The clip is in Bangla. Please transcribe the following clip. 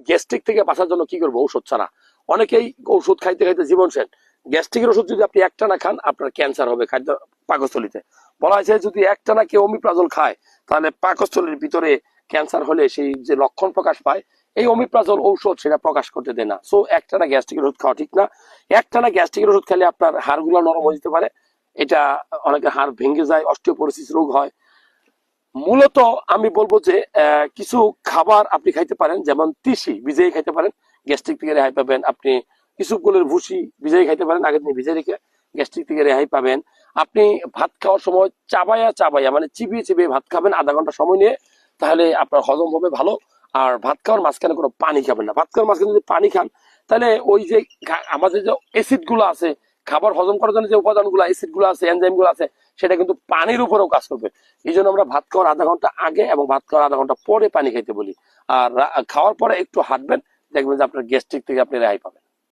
গ্যাস্ট্রিক থেকে বাঁচার জন্য কি করবো? ঔষধ ছাড়া। অনেকেই ওষুধ খাইতে খাইতে জীবন শেষ। গ্যাস্ট্রিকের ওষুধ যদি আপনি একটানা খান, আপনার ক্যান্সার হবে খাদ্য পাকস্থলিতে। বলা হয়েছে যদি একটানা কেউ ওমিপ্রাজল খায়, তাহলে পাকস্থলীর ভিতরে ক্যান্সার হলে সেই যে লক্ষণ প্রকাশ পায়, এই ওমিপ্রাজল ঔষধ সেটা প্রকাশ করতে দেয় না। সো একটানা গ্যাস্ট্রিকের ওষুধ খাওয়া ঠিক না। একটানা গ্যাস্ট্রিকের ওষুধ খেলে আপনার হাড়গুলো নরম হয়ে যেতে পারে, এটা অনেকের হাড় ভেঙে যায়, অস্টিওপোরোসিস রোগ হয়। মূলত আমি বলবো যে কিছু খাবার আপনি খাইতে পারেন, যেমন তিসি ভিজিয়ে খাইতে পারেন, গ্যাস্ট্রিক থেকে রেহাই পাবেন। আপনি ইসবগুলের ভুসি ভিজিয়ে খাইতে পারেন, আগের দিন ভিজিয়ে রেখে, গ্যাস্ট্রিক থেকে রেহাই পাবেন। আপনি ভাত খাওয়ার সময় চাবায়া চাবায়া মানে চিবিয়ে চিবিয়ে ভাত খাবেন আধা ঘন্টা সময় নিয়ে, তাহলে আপনার হজম হবে ভালো। আর ভাত খাওয়ার মাঝখানে কোনো পানি খাবেন না। ভাত খাওয়ার মাঝখানে যদি পানি খান, তাহলে ওই যে আমাদের যে অ্যাসিড গুলো আছে, খাবার হজম করার জন্য যে উপাদানগুলো অ্যাসিড গুলো আছে, এনজাইম গুলো আছে, সেটা কিন্তু পানির উপরেও কাজ করবে। এই জন্য আমরা ভাত খাওয়ার আধা ঘন্টা আগে এবং ভাত খাওয়ার আধা ঘন্টা পরে পানি খাইতে বলি। আর খাওয়ার পরে একটু হাঁটবেন, দেখবেন যে আপনার গ্যাস্ট্রিক থেকে আপনি রেহাই পাবেন।